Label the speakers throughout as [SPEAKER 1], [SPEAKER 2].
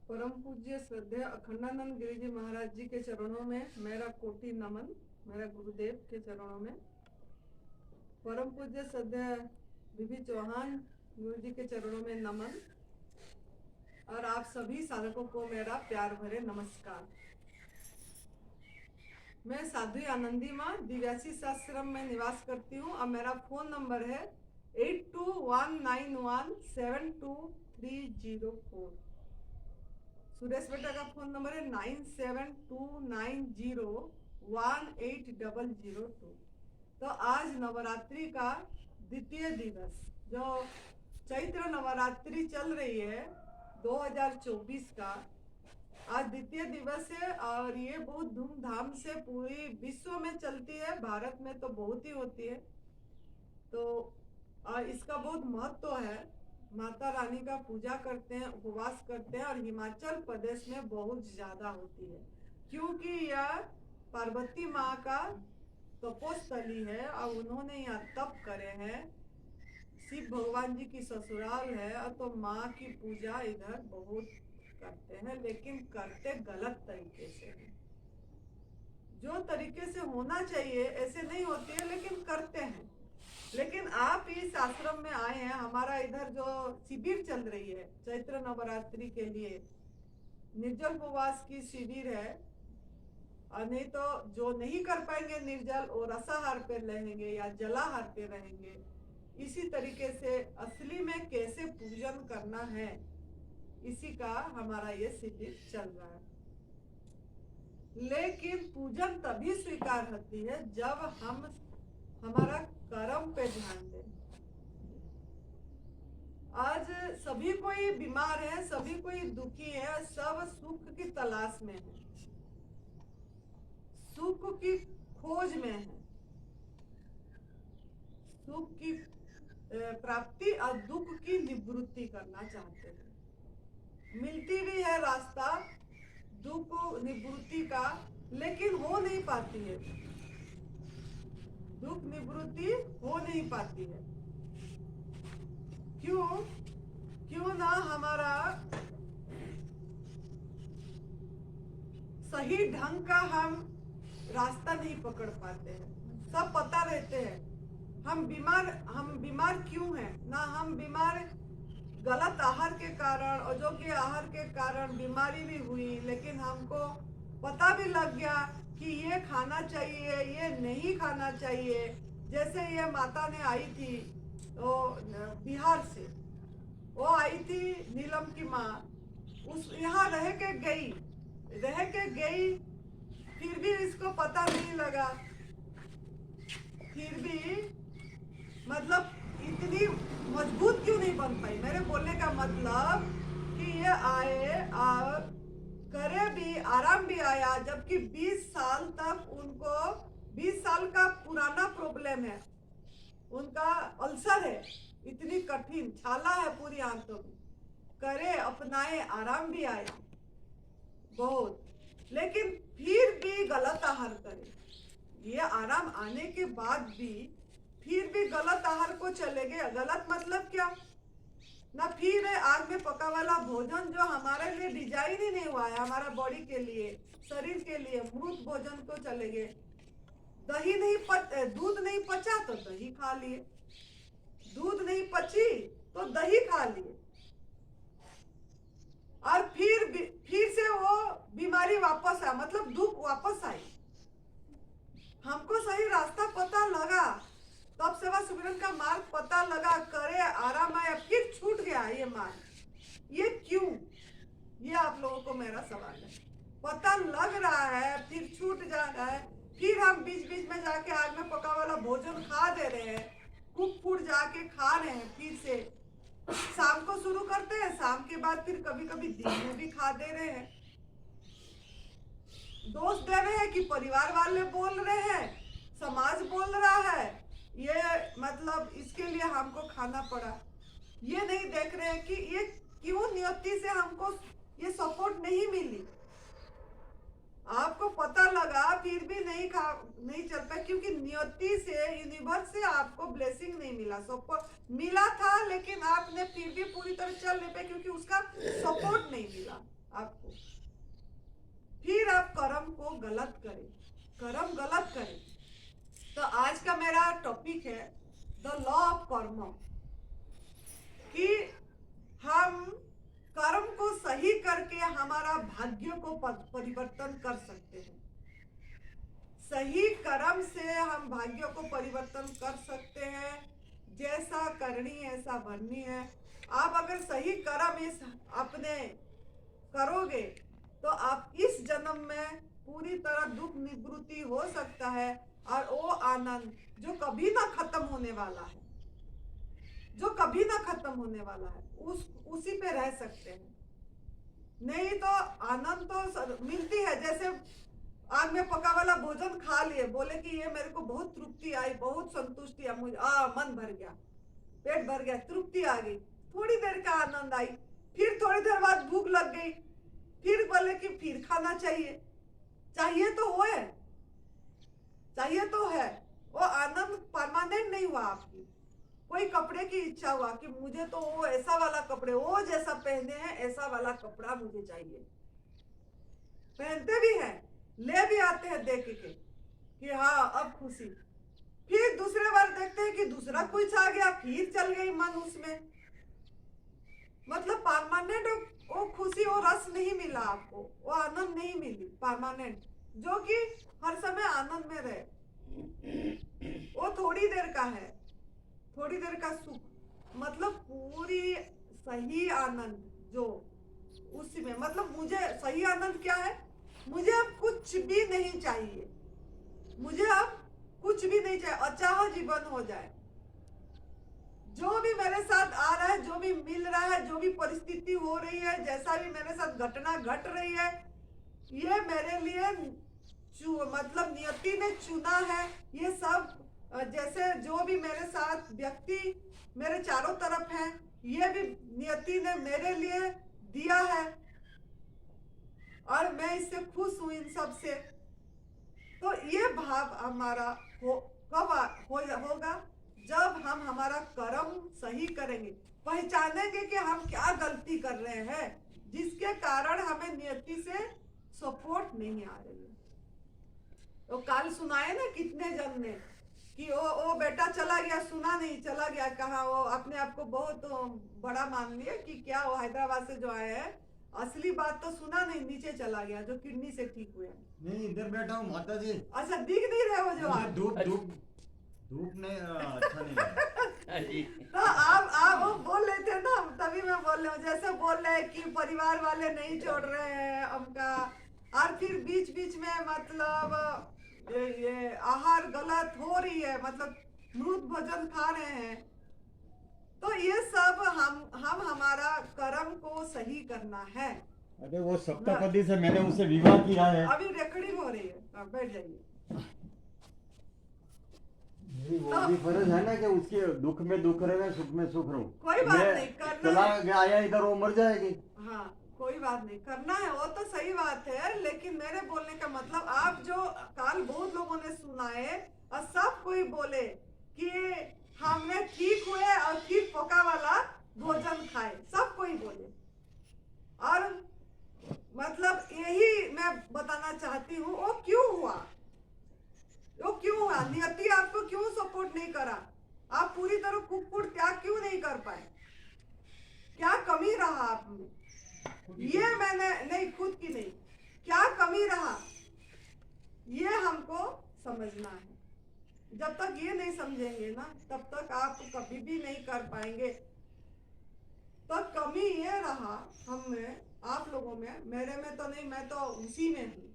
[SPEAKER 1] परम पूज्य श्रद्धेय अखंडानंद गिरि जी महाराज जी के चरणों में मेरा कोटि नमन। मेरा गुरुदेव के चरणों में परम पूज्य श्रद्धेय बीबी चौहान गुरु जी के चरणों में नमन। और आप सभी साधकों को मेरा प्यार भरे नमस्कार। मैं साध्वी आनंदी माँ दिव्यासी आश्रम में निवास करती हूँ और मेरा फोन नंबर है 8219172304। सुरेश बेटा का फोन नंबर है 9729018002। तो आज नवरात्रि का द्वितीय दिवस, जो चैत्र नवरात्रि चल रही है 2024 का, आज द्वितीय दिवस है। और ये बहुत धूमधाम से पूरी विश्व में चलती है, भारत में तो बहुत ही होती है। तो इसका बहुत महत्व है। माता रानी का पूजा करते हैं, उपवास करते हैं, और हिमाचल प्रदेश में बहुत ज्यादा होती है क्योंकि यह पार्वती माँ का तपोस्थली है और उन्होंने यहाँ तप करे हैं। शिव भगवान जी की ससुराल है, और तो माँ की पूजा इधर बहुत करते हैं, लेकिन करते गलत तरीके से हैं। जो तरीके से होना चाहिए ऐसे नहीं होती है, लेकिन करते हैं। लेकिन आप इस आश्रम में आए हैं, हमारा इधर जो शिविर चल रही है चैत्र नवरात्रि के लिए, निर्जल उपवास की शिविर है। और नहीं तो जो नहीं कर पाएंगे निर्जल, वो रसाहार पे रहेंगे या जलाहार पे रहेंगे। इसी तरीके से असली में कैसे पूजन करना है, इसी का हमारा ये शिविर चल रहा है। लेकिन पूजन तभी स्वीकार होती है जब हम हमारा कर्म पे ध्यान दें। आज सभी कोई बीमार है, सभी कोई दुखी है, सब सुख की तलाश में है, सुख की खोज में है, सुख की प्राप्ति और दुख की निवृत्ति करना चाहते हैं। मिलती भी है रास्ता दुख निवृत्ति का, लेकिन हो नहीं पाती है, दुख निवृत्ति हो नहीं पाती है। क्यों ना हमारा सही ढंग का हम रास्ता नहीं पकड़ पाते हैं। सब पता रहते हैं हम बीमार क्यों हैं। ना हम बीमार गलत आहार के कारण, अयोग्य आहार के कारण बीमारी भी हुई, लेकिन हमको पता भी लग गया कि ये खाना चाहिए, ये नहीं खाना चाहिए। जैसे ये माता ने आई थी वो बिहार से, वो आई थी नीलम की माँ, उस यहाँ रह के गई, फिर भी इसको पता नहीं लगा। फिर भी मतलब इतनी मजबूत क्यों नहीं बन पाई। मेरे बोलने का मतलब कि ये आए और करे भी, आराम भी आया, जबकि 20 साल तक उनको 20 साल का पुराना प्रॉब्लम है, उनका अल्सर है, इतनी कठिन छाला है पूरी आंतों में। करे, अपनाए, आराम भी आया बहुत, लेकिन फिर भी गलत आहार करे। ये आराम आने के बाद भी फिर भी गलत आहार को चले गए। गलत मतलब क्या ना, फिर आग में पका वाला भोजन जो हमारे लिए डिजाइन ही नहीं हुआ है, हमारा बॉडी के लिए, शरीर के लिए, मृत भोजन को चले गए। दूध नहीं पचा तो दही खा लिए, दूध नहीं पची तो दही खा लिए, और फिर से वो बीमारी वापस आया, मतलब दुख वापस आई। हमको सही रास्ता पता लगा, तब सेवा सुमिरन का मार्ग पता लगा, करे, आराम आया, फिर छूट गया ये मार्ग। ये क्यों? ये आप लोगों को मेरा सवाल है। पता लग रहा है फिर छूट जा रहा है, फिर हम बीच बीच में जाके आग में पका वाला भोजन खा दे रहे हैं, कुक फूड जाके खा रहे हैं। फिर से शाम को शुरू करते हैं, शाम के बाद फिर कभी कभी दिन में भी खा दे रहे हैं। दोष दे रहे हैं कि परिवार वाले बोल रहे हैं, समाज बोल रहा है, ये मतलब इसके लिए हमको खाना पड़ा। ये नहीं देख रहे हैं कि ये क्यों नियति से हमको ये सपोर्ट नहीं मिली। आपको पता लगा फिर भी नहीं चल पाया, क्योंकि नियति से, यूनिवर्स से आपको ब्लेसिंग नहीं मिला। सपोर्ट मिला था, लेकिन आपने फिर भी पूरी तरह चल नहीं पाए क्योंकि उसका सपोर्ट नहीं मिला। आपको, फिर आप कर्म को गलत करें, कर्म गलत करें। तो आज का मेरा टॉपिक है द लॉ ऑफ कर्म, कि हम कर्म को सही करके हमारा भाग्य को परिवर्तन कर सकते हैं। सही कर्म से हम भाग्य को परिवर्तन कर सकते हैं। जैसा करनी ऐसा बननी है। आप अगर सही कर्म इस अपने करोगे तो आप इस जन्म में पूरी तरह दुख निवृत्ति हो सकता है, और वो आनंद जो कभी ना खत्म होने वाला है, जो कभी ना खत्म होने वाला है, उसी पे रह सकते हैं। नहीं तो आनंद तो मिलती है, जैसे आग में पका वाला भोजन खा लिए, बोले कि ये मेरे को बहुत तृप्ति आई, बहुत संतुष्टि आई, मुझे मन भर गया, पेट भर गया, तृप्ति आ गई, थोड़ी देर का आनंद आई, फिर थोड़ी देर बाद भूख लग गई, फिर बोले कि फिर खाना चाहिए। चाहिए तो वो है, चाहिए तो है, वो आनंद परमानेंट नहीं हुआ आपकी। कोई कपड़े की इच्छा हुआ कि मुझे तो वो ऐसा वाला कपड़े, वो जैसा पहने हैं ऐसा वाला कपड़ा मुझे चाहिए, पहनते भी हैं, ले भी आते हैं देख के कि हाँ अब खुशी। फिर दूसरे बार देखते हैं कि दूसरा कुछ आ गया, फिर चल गई मन उसमें। मतलब परमानेंट वो खुशी, वो रस नहीं मिला आपको, वो आनंद नहीं मिली परमानेंट, जो कि हर समय आनंद में रहे। वो थोड़ी देर का है, थोड़ी देर का सुख, मतलब पूरी सही आनंद जो उसी में, मतलब मुझे सही आनंद क्या है, मुझे अब कुछ भी नहीं चाहिए, मुझे अब कुछ भी नहीं चाहिए, अचाह जीवन हो जाए। जो भी मेरे साथ आ रहा है, जो भी मिल रहा है, जो भी परिस्थिति हो रही है, जैसा भी मेरे साथ घटना घट रही है, ये मेरे लिए मतलब नियति ने चुना है। ये सब जैसे जो भी मेरे साथ व्यक्ति मेरे चारों तरफ हैं, ये भी नियति ने मेरे लिए दिया है, और मैं इससे खुश हूं इन सब से। तो ये भाव हमारा होगा जब हम हमारा कर्म सही करेंगे, पहचानेंगे कि हम क्या गलती कर रहे हैं जिसके कारण हमें नियति से सपोर्ट नहीं आ रही है। तो कल सुनाए ना कितने जन ने कि वो बेटा चला गया, सुना नहीं, चला गया कहाँ, वो अपने आप को बहुत बड़ा मान लिया कि क्या वो हैदराबाद से जो आए हैं, असली बात तो सुना नहीं, नीचे चला गया जो किडनी से ठीक हुए।
[SPEAKER 2] नहीं इधर बैठा हूँ माता जी।
[SPEAKER 1] अच्छा दिख नहीं रहे हो जो आप?
[SPEAKER 2] धूप ने अच्छा नहीं लगा।
[SPEAKER 1] तो आप वो बोल रहे थे ना, तभी मैं बोल रहा हूँ, जैसे बोल रहे हैं कि परिवार वाले नहीं छोड़ रहे हैं हमका, और फिर बीच बीच में मतलब ये आहार गलत हो रही है, मतलब मृत भोजन खा रहे हैं। तो ये सब हम हमारा कर्म को सही करना है।
[SPEAKER 2] अरे वो सप्तापदी से मैंने उसे विवाह किया है।
[SPEAKER 1] अभी रिकॉर्डिंग हो रही है, बैठ जाइए।
[SPEAKER 2] वो भी फर्ज है ना कि उसके दुख में दुख रहे, सुख में सुख रहूं।
[SPEAKER 1] कोई बात नहीं, करना
[SPEAKER 2] चला गया आया इधर, वो मर जाएगी।
[SPEAKER 1] हाँ कोई बात नहीं, करना है, वो तो सही बात है, लेकिन मेरे बोलने का मतलब, आप जो कल बहुत लोगों ने सुनाए और सब कोई बोले कि हमने ठीक हुए और फिर पका वाला भोजन खाए, सब कोई बोले। और मतलब यही मैं बताना चाहती हूँ, वो क्यों हुआ, वो क्यों हुआ, नियति आपको क्यों सपोर्ट नहीं करा, आप पूरी तरह कुकुर त्याग क्यों नहीं कर पाए, क्या कमी रहा आप में? ये मैंने नहीं, खुद की नहीं, क्या कमी रहा, ये हमको समझना है। जब तक ये नहीं समझेंगे ना, तब तक आप कभी भी नहीं कर पाएंगे। तो कमी ये रहा हम में, आप लोगों में, मेरे में तो नहीं, मैं तो उसी में हूँ,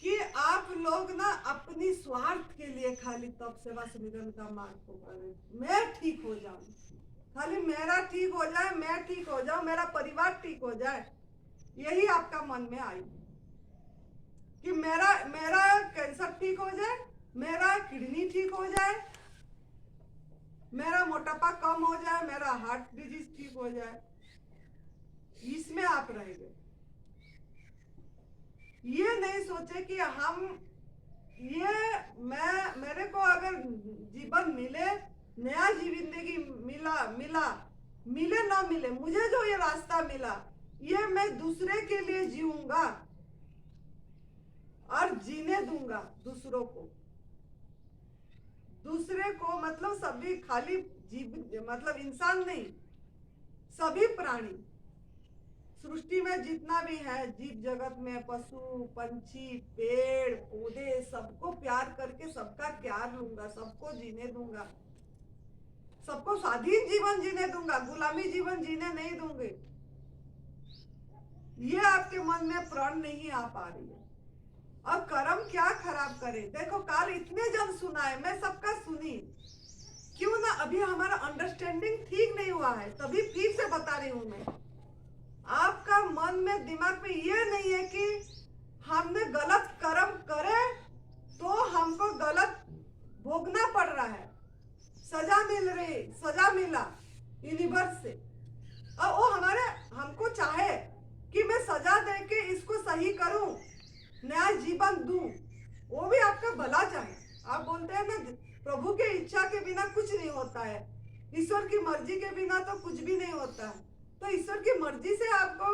[SPEAKER 1] कि आप लोग ना अपनी स्वार्थ के लिए खाली तप सेवा सुमिरन का मार्ग को करें, मैं ठीक हो जाऊं, खाली मेरा ठीक हो जाए, मैं ठीक हो जाऊं, मेरा परिवार ठीक हो जाए, यही आपका मन में आई कि मेरा कैंसर ठीक हो जाए, मेरा किडनी ठीक हो जाए, मेरा मोटापा कम हो जाए, मेरा हार्ट डिजीज ठीक हो जाए, इसमें आप रहेंगे। ये नहीं सोचे कि हम मेरे को अगर जीवन मिले, नया जिंदगी मिले ना मिले, मुझे जो ये रास्ता मिला, ये मैं दूसरे के लिए जीऊंगा और जीने दूंगा दूसरों को। दूसरे को मतलब सभी, खाली जीव मतलब इंसान नहीं, सभी प्राणी सृष्टि में जितना भी है, जीव जगत में पशु पंछी पेड़ पौधे, सबको प्यार करके सबका प्यार लूंगा, सबको जीने दूंगा, सबको स्वाधीन जीवन जीने दूंगा, गुलामी जीवन जीने नहीं दूंगी। ये आपके मन में प्रण नहीं आ पा रही है। अब कर्म क्या खराब करे। देखो काल इतने जन सुनाए, मैं सबका सुनी, क्यों ना अभी हमारा अंडरस्टैंडिंग ठीक नहीं हुआ है, तभी फिर से बता रही हूं मैं। आपका मन में दिमाग में ये नहीं है कि हमने गलत कर्म करे तो हमको गलत भोगना पड़ रहा है, सजा मिल रही, सजा मिला यूनिवर्स से, और वो हमको चाहे कि मैं सजा दे के इसको सही करूं, नया जीवन दूं, वो भी आपका भला चाहे। आप बोलते हैं ना, प्रभु के इच्छा के बिना कुछ नहीं होता है, ईश्वर की मर्जी के बिना तो कुछ भी नहीं होता है। तो ईश्वर की मर्जी से आपको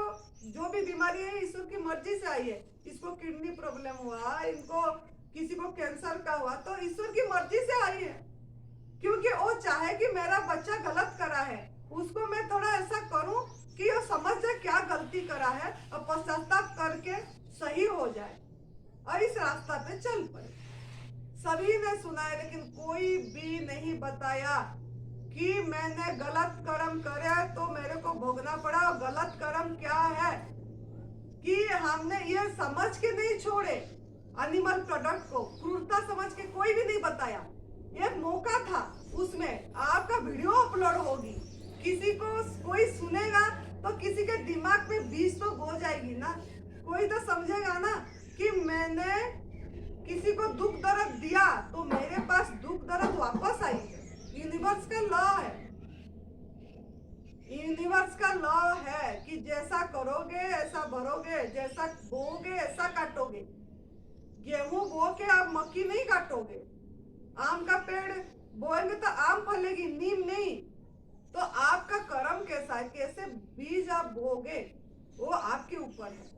[SPEAKER 1] जो भी बीमारी है, ईश्वर की मर्जी से आई है। इसको किडनी प्रॉब्लम हुआ, इनको किसी को कैंसर का हुआ, तो ईश्वर की मर्जी से आई है, क्योंकि वो चाहे कि मेरा बच्चा गलत करा है, उसको मैं थोड़ा ऐसा करूं कि वो समझ जाए क्या गलती करा है और पश्चाताप करके सही हो जाए और इस रास्ता पे चल पड़े। सभी ने सुना है, लेकिन कोई भी नहीं बताया कि मैंने गलत कर्म करे तो मेरे को भोगना पड़ा। और गलत कर्म क्या है कि हमने ये समझ के नहीं छोड़े, एनिमल प्रोडक्ट को क्रूरता समझ के कोई भी नहीं बताया। एक मौका था, उसमें आपका वीडियो अपलोड होगी, किसी को कोई सुनेगा तो किसी के दिमाग में बीज तो हो जाएगी ना, कोई तो समझेगा ना कि मैंने किसी को दुख दर्द दिया तो मेरे पास दुख दर्द वापस आई है। यूनिवर्स का लॉ है, यूनिवर्स का लॉ है कि जैसा करोगे ऐसा भरोगे, जैसा बोओगे ऐसा काटोगे। गेहूं बो के आप मक्की नहीं काटोगे, आम का पेड़ बोएंगे तो आम फलेगी, नीम नहीं। तो आपका कर्म कैसा है, कैसे बीज आप बोओगे, वो आपके ऊपर है।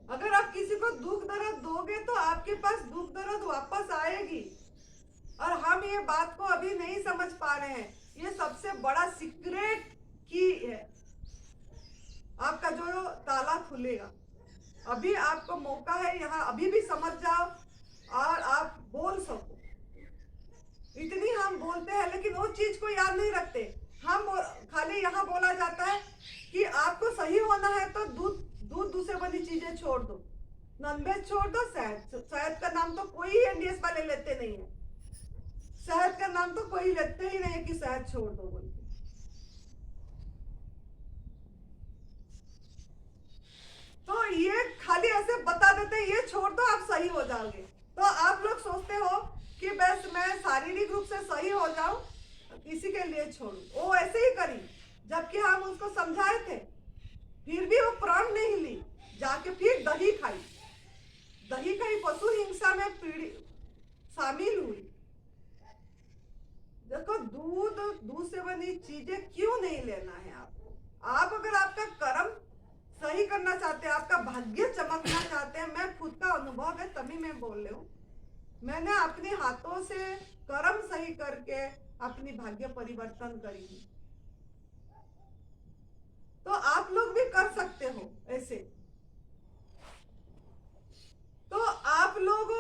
[SPEAKER 1] अगर आप किसी को दुख दर्द दोगे तो आपके पास दुख दर्द वापस आएगी। और हम ये बात को अभी नहीं समझ पा रहे हैं, ये सबसे बड़ा सीक्रेट की है। आपका जो ताला खुलेगा, अभी आपको मौका है, यहाँ अभी भी समझ जाओ और आप बोल सको। इतनी हम बोलते हैं लेकिन वो चीज को याद नहीं रखते। हम खाली यहाँ बोला जाता है कि आपको सही होना है तो दूध दूसरे बनी चीजें छोड़ दो, नॉनवेज छोड़ दो, शहद का नाम तो कोई एनडीएस वाले लेते नहीं है, शहद का नाम तो कोई लेते ही नहीं है कि शहद छोड़ दो बोलते। तो ये खाली ऐसे बता देते हैं ये छोड़ दो आप सही हो जाओगे। तो आप लोग सोचते हो कि बस मैं शारीरिक रूप से सही हो जाऊं, किसी के लिए छोड़ू, वो ऐसे ही करी, जबकि हम उसको समझाए थे, फिर भी वो प्राण नहीं ली, जाके फिर दही खाई, पशु हिंसा में शामिल हुई। देखो दूध से बनी चीजें क्यों नहीं लेना है आपको। आप अगर आपका कर्म सही करना चाहते हैं, आपका भाग्य चमकना चाहते हैं, मैं खुद का अनुभव है तभी मैं बोल रही हूँ, मैंने अपने हाथों से कर्म सही करके अपनी भाग्य परिवर्तन करी है। तो आप लोग भी कर सकते हो ऐसे। तो आप लोग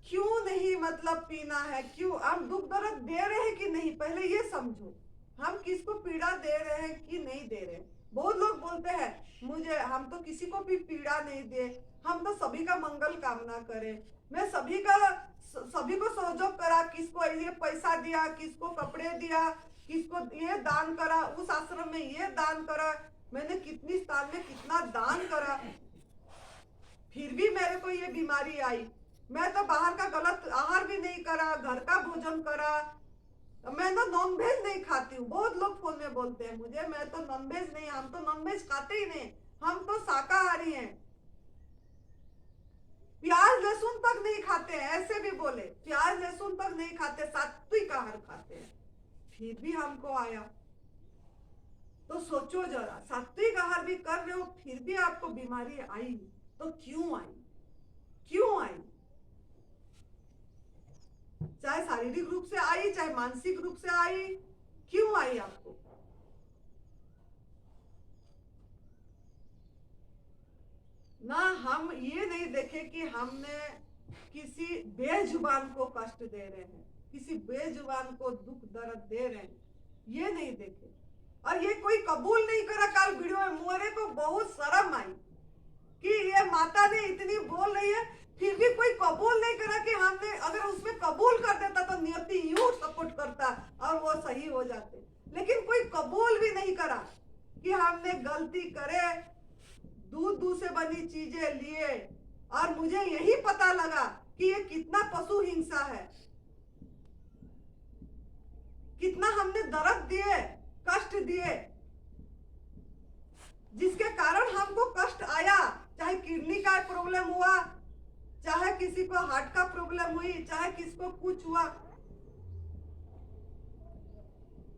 [SPEAKER 1] क्यों नहीं मतलब पीना है, क्यों हम दुख दर्द दे रहे हैं कि नहीं, पहले ये समझो, हम किसको पीड़ा दे रहे हैं कि नहीं दे रहे। बहुत लोग बोलते हैं मुझे, हम तो किसी को भी पीड़ा नहीं दे, हम तो सभी का मंगल कामना करें, मैं सभी को सहयोग करा, किसको ये पैसा दिया, किसको कपड़े दिया, किसको ये दान करा, उस आश्रम में ये दान करा, मैंने कितनी साल में कितना दान करा, फिर भी मेरे को ये बीमारी आई। मैं तो बाहर का गलत आहार भी नहीं करा, घर का भोजन करा, मैं तो नॉनवेज नहीं खाती हूँ। बहुत लोग फोन में बोलते हैं मुझे, मैं तो नॉनवेज नहीं, हम तो नॉनवेज खाते ही नहीं, हम तो शाकाहारी हैं, प्याज लहसुन तक नहीं खाते हैं, ऐसे भी बोले, प्याज लहसुन तक नहीं खाते, सात्विक आहार खाते हैं, फिर भी हमको आया। तो सोचो जरा, सात्विक आहार भी कर रहे हो फिर भी आपको बीमारी आई, तो क्यों आई? क्यों आई? चाहे शारीरिक रूप से आई, चाहे मानसिक रूप से आई, क्यों आई आपको? ना हम ये नहीं देखे कि हमने किसी बेजुबान को कष्ट दे रहे हैं, किसी बेजुबान को दुख दर्द दे रहे हैं, ये नहीं देखे। और ये कोई कबूल नहीं करा। कल वीडियो में मेरे को बहुत शर्म आई कि ये माता ने इतनी बोल रही है फिर भी कोई कबूल नहीं करा कि हमने, अगर उसमें कबूल कर देता तो नियति यूं सपोर्ट करता और वो सही हो जाते। लेकिन कोई कबूल भी नहीं करा कि हमने गलती करे, दूध से बनी चीजें लिए। और मुझे यही पता लगा कि ये कितना पशु हिंसा है, कितना हमने दर्द दिए, कष्ट दिए, जिसके कारण हमको कष्ट आया। चाहे किडनी का प्रॉब्लम हुआ, चाहे किसी को हार्ट का प्रॉब्लम हुई, चाहे किसको कुछ हुआ,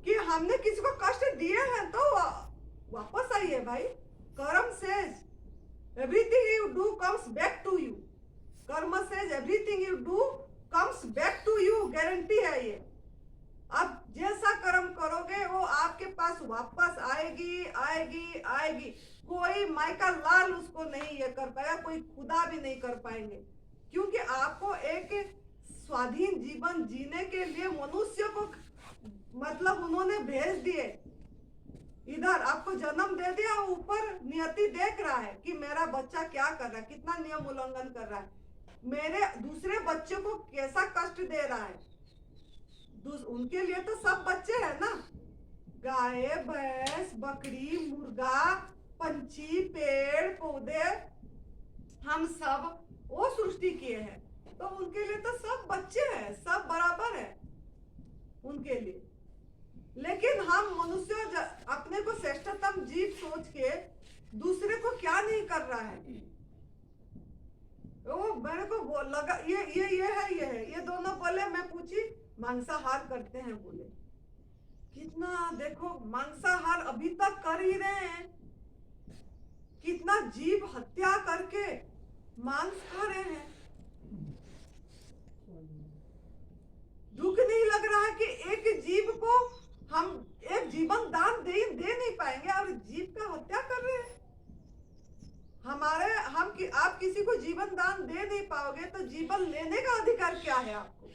[SPEAKER 1] कि हमने किसी को कष्ट दिए हैं तो वापस आइए भाई। Karma says everything you do comes back to you. Karma says everything you do comes back to you, guarantee है ये। आप जैसा कर्म करोगे वो आपके पास वापस आएगी आएगी आएगी। कोई माइका लाल उसको नहीं ये कर पाएगा, कोई खुदा भी नहीं कर पाएंगे, क्योंकि आपको एक स्वाधीन जीवन जीने के लिए मनुष्य को मतलब उन्होंने भेज दिए इधर, आपको जन्म दे दिया। ऊपर नियति देख रहा है कि मेरा बच्चा क्या कर रहा है, कितना नियम उल्लंघन कर रहा है, मेरे दूसरे बच्चे को कैसा कष्ट दे रहा है। उनके लिए तो सब बच्चे हैं ना, गाय भैंस बकरी मुर्गा पंछी पेड़ पौधे हम सब वो सृष्टि किए हैं, तो उनके लिए तो सब बच्चे हैं, सब बराबर है उनके लिए। लेकिन हम मनुष्य अपने को श्रेष्ठतम जीव सोच के दूसरे को क्या नहीं कर रहा है। वो मेरे को लगा ये है, ये दोनों बोले, मैं पूछी मांसाहार करते हैं, बोले कितना देखो मांसाहार अभी तक कर ही रहे हैं, कितना जीव हत्या करके मांस खा रहे हैं। दुख नहीं लग रहा है कि एक जीव को हम एक जीवन दान दे नहीं पाएंगे और जीव का हत्या कर रहे हैं। आप किसी को जीवन दान दे नहीं पाओगे तो जीवन लेने का अधिकार क्या है आपको?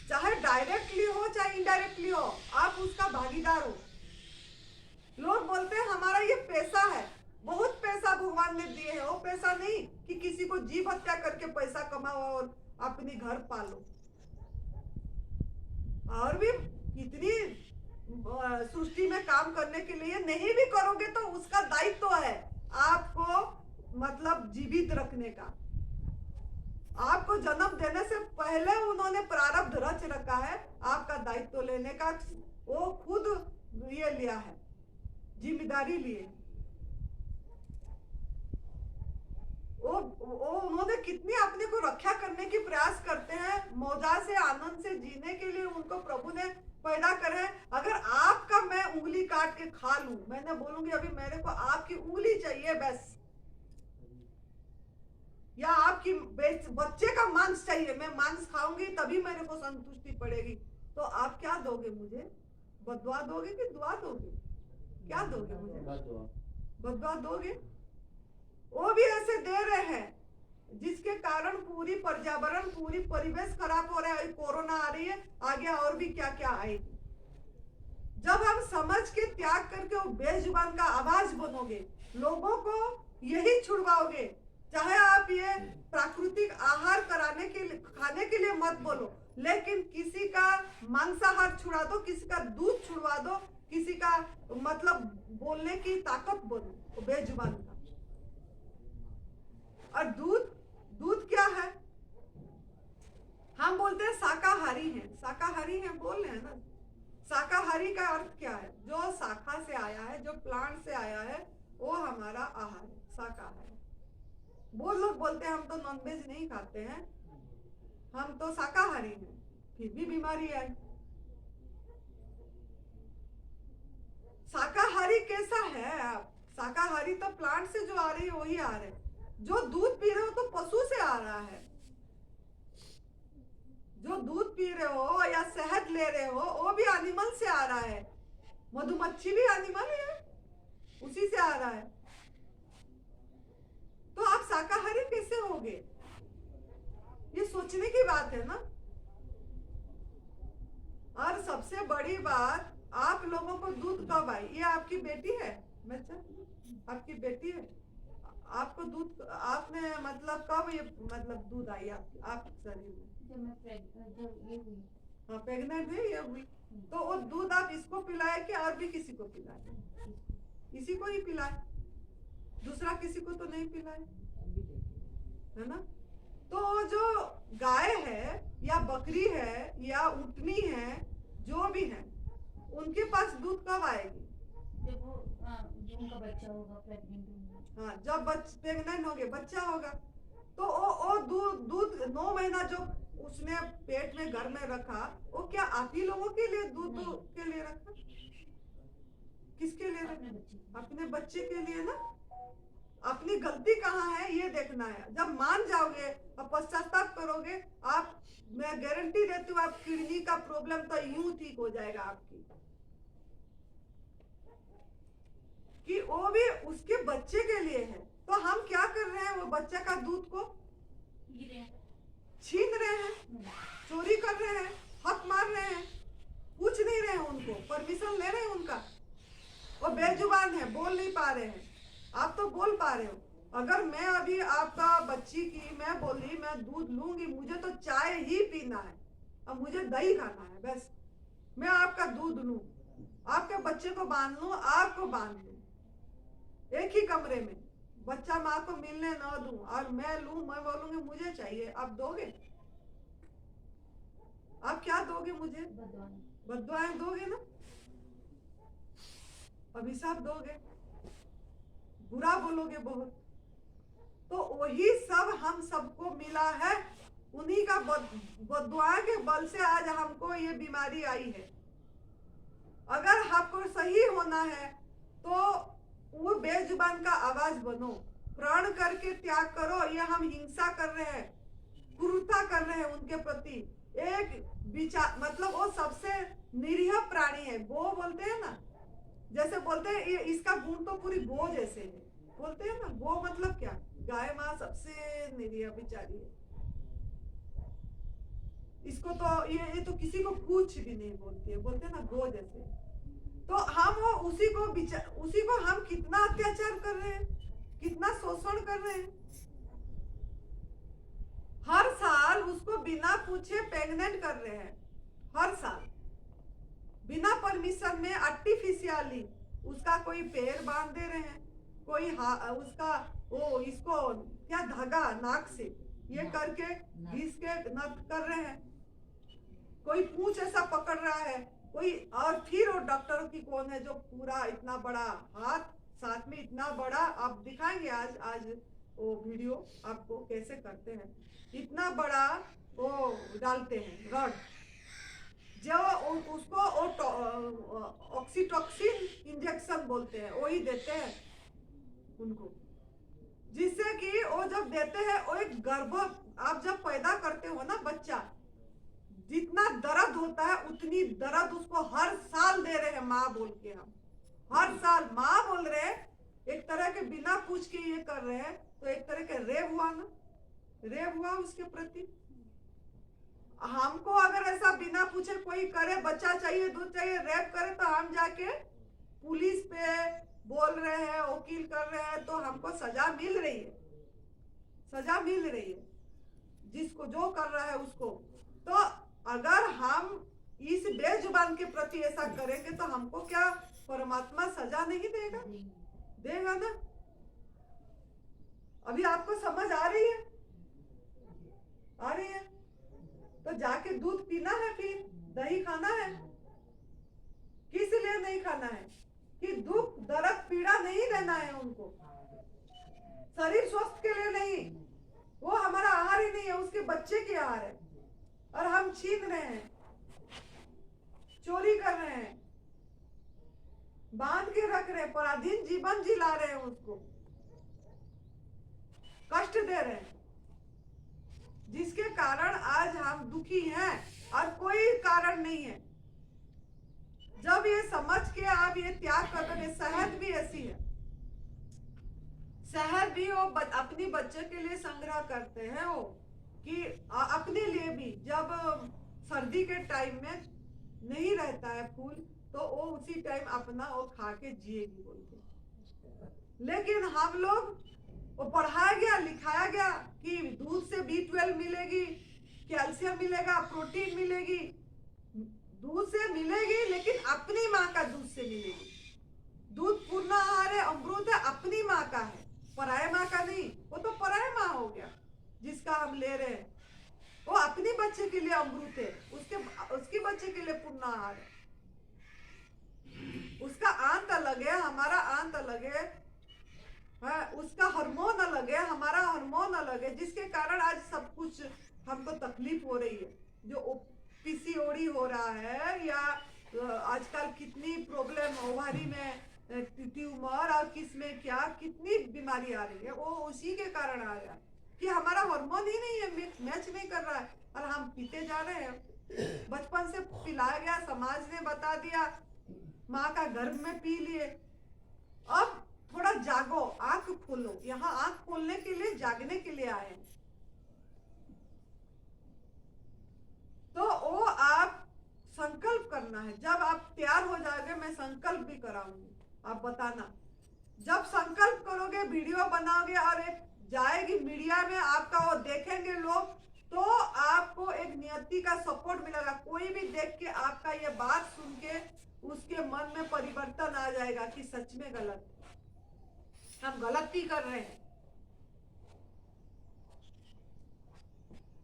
[SPEAKER 1] चाहे डायरेक्टली हो चाहे इनडायरेक्टली हो, आप उसका भागीदार हो। लोग बोलते हैं हमारा ये पैसा है, बहुत पैसा भगवान ने दिए है, वो पैसा नहीं कि किसी को जीव हत्या करके पैसा कमाओ और अपनी घर पालो। और भी कितनी सृष्टि में काम करने के लिए, नहीं भी करोगे तो उसका दायित्व है आपको मतलब जीवित रखने का। आपको जन्म देने से पहले उन्होंने प्रारब्ध रच रखा है, आपका दायित्व लेने का वो खुद ये लिया है, जिम्मेदारी लिए। वो उन्होंने कितनी अपने को रक्षा करने की प्रयास करते हैं, मौजा से आनंद से जीने के लिए उनको प्रभु ने पैदा करे। अगर आपका मैं उंगली काट के खा लूं, मैंने बोलूंगी अभी मेरे को आपकी उंगली चाहिए बस, या आपकी बच्चे का मांस चाहिए, मैं मांस खाऊंगी तभी मेरे को संतुष्टि पड़ेगी, तो आप क्या दोगे मुझे? बदुआ दोगे कि दुआ दोगे? क्या दोगे मुझे? बदुआ दोगे? वो भी ऐसे दे रहे हैं जिसके कारण पूरी पर्यावरण पूरी परिवेश खराब हो रहा है। कोरोना आ रही है, आगे और भी क्या क्या आएगी। जब हम समझ के त्याग करके वो बेजुबान का आवाज बनोगे, लोगों को यही छुड़वाओगे। चाहे आप ये प्राकृतिक आहार खाने के लिए मत बोलो, लेकिन किसी का मांसाहार छुड़ा दो, किसी का दूध छुड़वा दो, किसी का मतलब बोलने की ताकत बोलो बेजुबान का। और दूध क्या है? हम बोलते हैं शाकाहारी है, शाकाहारी है बोल रहे हैं ना। शाकाहारी का अर्थ क्या है? जो शाखा से आया है, जो प्लांट से आया है, वो हमारा आहार है, शाकाहारी। वो लोग बोलते हैं हम तो नॉनवेज नहीं खाते हैं, हम तो शाकाहारी हैं, फिर भी बीमारी आई। कैसा है आप? शाकाहारी तो प्लांट से जो आ रही है वही आ रहे हैं। जो दूध पी रहे हो तो पशु से आ रहा है। जो दूध पी रहे हो या शहद ले रहे हो वो भी एनिमल से आ रहा है। मधुमक्खी भी एनिमल है, उसी से आ रहा है। तो आप शाकाहारी कैसे होगे? ये सोचने की बात है ना। और सबसे बड़ी बात, आप लोगों को दूध कब आई? ये आपकी बेटी है बच्चा, आपकी बेटी है। आपको दूध आपने मतलब कब ये मतलब दूध आई आप शरीर में?
[SPEAKER 3] जब ये हुई।
[SPEAKER 1] हाँ, प्रेग्नेंट है ये हुई। तो वो दूध आप इसको पिलाए कि और भी किसी को पिलाए? इसी को ही पिलाए, दूसरा किसी को तो नहीं पिलाए, है ना। तो जो गाय है या बकरी है या ऊँटनी है, जो भी है, उनके पास दूध कब आएगी?
[SPEAKER 3] जब वो जो उनका बच्चा होगा, प्रेग्नेंट होगा।
[SPEAKER 1] हाँ, जब प्रेग्नेंट होगे, बच्चा होगा, तो वो दूध 9 महीना जो उसने पेट में घर में रखा, वो क्या आप ही लोगों के लिए दूध के लिए रखा? किसके लिए रखा? अपने बच्चे के लिए ना। अपनी गलती कहाँ है ये देखना है। जब मान जाओगे और पश्चाताप करोगे, आप, मैं गारंटी देती हूँ, आप किडनी का प्रॉब्लम तो यूं ठीक हो जाएगा आपकी। कि वो भी उसके बच्चे के लिए है। तो हम क्या कर रहे हैं? वो बच्चे का दूध को छीन रहे हैं, चोरी कर रहे हैं, हक मार रहे हैं, पूछ नहीं रहे हैं उनको, परमिशन ले रहे हैं उनका। वो बेजुबान है, बोल नहीं पा रहे हैं। आप तो बोल पा रहे हो। अगर मैं अभी आपका बच्ची की मैं बोली मैं दूध लूंगी, मुझे तो चाय ही पीना है और मुझे दही खाना है, बस मैं आपका दूध लूं, आपके बच्चे को बांध लूं, आपको बांध लूं एक ही कमरे में, बच्चा माँ को मिलने ना दूं और मैं लूं, मैं बोलूंगी मुझे चाहिए, आप दोगे? आप क्या दोगे मुझे? बद्दुआएं दोगे ना, अभिशाप दोगे, बुरा बोलोगे बहुत। तो वही सब हम सबको मिला है, उन्हीं का बद्दुआ के बल से आज हमको ये बीमारी आई है। अगर आपको सही होना है तो वो बेजुबान का आवाज बनो, प्राण करके त्याग करो। ये हम हिंसा कर रहे हैं, क्रूरता कर रहे हैं उनके प्रति। एक विचार मतलब वो सबसे निरीह प्राणी है, गो बोलते हैं ना, जैसे बोलते हैं ये इसका गुण तो पूरी गो जैसे है, बोलते हैं ना। गो मतलब क्या? गाय माँ सबसे निरीह बिचारी है। इसको तो ये तो किसी को कुछ भी नहीं बोलती है, बोलते हैं ना गो जैसे। तो हम वो उसी को हम कितना अत्याचार कर रहे हैं, कितना शोषण कर रहे हैं। हर साल उसको बिना पूछे प्रेग्नेंट कर रहे हैं, हर साल बिना परमिशन में आर्टिफिशियली उसका कोई पैर बांध दे रहे हैं, कोई उसका वो इसको क्या धागा नाक से ये करके घिस के नत कर रहे हैं, कोई पूंछ ऐसा पकड़ रहा है, कोई। और फिर वो डॉक्टर की कौन है जो पूरा इतना बड़ा हाथ साथ में इतना बड़ा, आप दिखाएंगे आज वो वीडियो आपको कैसे करते हैं। इतना बड़ा वो डालते हैं रॉड, जो उसको ऑक्सीटॉक्सिन इंजेक्शन बोलते हैं, वही देते हैं उनको, जिससे कि वो जब देते हैं वो एक गर्भ, आप जब पैदा करते हो ना बच्चा, जितना दर्द होता है उतनी दर्द उसको हर साल दे रहे हैं माँ बोल के। हम हर साल माँ बोल रहे हैं, एक तरह के बिना पूछ के ये कर रहे हैं, तो एक तरह के रेप हुआ ना, रेप हुआ उसके प्रति। हमको अगर ऐसा बिना पूछे कोई करे, बच्चा चाहिए दूध चाहिए, रेप करे, तो हम जाके पुलिस पे बोल रहे हैं, वकील कर रहे हैं, तो हमको सजा मिल रही है, सजा मिल रही है जिसको जो कर रहा है उसको। तो अगर हम इस बेजुबान के प्रति ऐसा करेंगे तो हमको क्या परमात्मा सजा नहीं देगा? देगा ना। अभी आपको समझ आ रही है? आ रही है? तो जाके दूध पीना है, फिर दही खाना है। किस लिए नहीं खाना है? कि दुख दर्द पीड़ा नहीं देना है उनको, शरीर स्वस्थ के लिए नहीं। वो हमारा आहार ही नहीं है, उसके बच्चे के आहार है, और हम छीन रहे हैं, चोरी कर रहे हैं, बांध के रख रख रहे हैं, पराधीन जीवन जिला रहे हैं, उसको कष्ट दे रहे हैं, जिसके कारण आज हम दुखी हैं और कोई कारण नहीं है। जब ये समझ के आप ये त्याग कर दोगे, शहद भी ऐसी है, शहद भी वो अपनी बच्चे के लिए संग्रह करते हैं वो, कि अपने लिए भी जब सर्दी के टाइम में नहीं रहता है फूल, तो वो उसी टाइम अपना वो खा के जिएगी बोलते। लेकिन हम लोग वो पढ़ाया गया लिखाया गया कि दूध से B12 मिलेगी, कैल्शियम मिलेगा, प्रोटीन मिलेगी, दूध से मिलेगी, लेकिन अपनी माँ का दूध से मिलेगी। दूध पूर्ण आहार है, अमृत है, अपनी माँ का है, पराये माँ का नहीं। वो तो पराये माँ हो गया जिसका हम ले रहे हैं, वो अपनी बच्चे के लिए अमृत है, उसके बच्चे के लिए पूर्ण आहार है। उसका अंत अलग है, हमारा अंत अलग है, उसका हार्मोन अलग है, हमारा हार्मोन अलग है, जिसके कारण आज सब कुछ हमको तकलीफ हो रही है। जो पीसीओडी हो रहा है, या आजकल कितनी प्रॉब्लम ओवरी में ट्यूमर और किसमें क्या कितनी बीमारी आ रही है, वो उसी के कारण आ रहा है कि हमारा हार्मोन ही नहीं है, मैच नहीं कर रहा है, और हम पीते जा रहे हैं। बचपन से पिलाया गया, समाज ने बता दिया, माँ का गर्भ में पी लिए। अब थोड़ा जागो, आंख खोलो, यहाँ आंख खोलने के लिए, जागने के लिए आए। तो वो आप संकल्प करना है। जब आप तैयार हो जाओगे, मैं संकल्प भी कराऊंगी, आप बताना। जब संकल्प करोगे, वीडियो बनाओगे और एक जाएगी मीडिया में, आपका वो देखेंगे लोग, तो आपको एक नियति का सपोर्ट मिलेगा। कोई भी देख के आपका ये बात सुन के उसके मन में परिवर्तन आ जाएगा कि सच में गलत, हम गलती कर रहे हैं।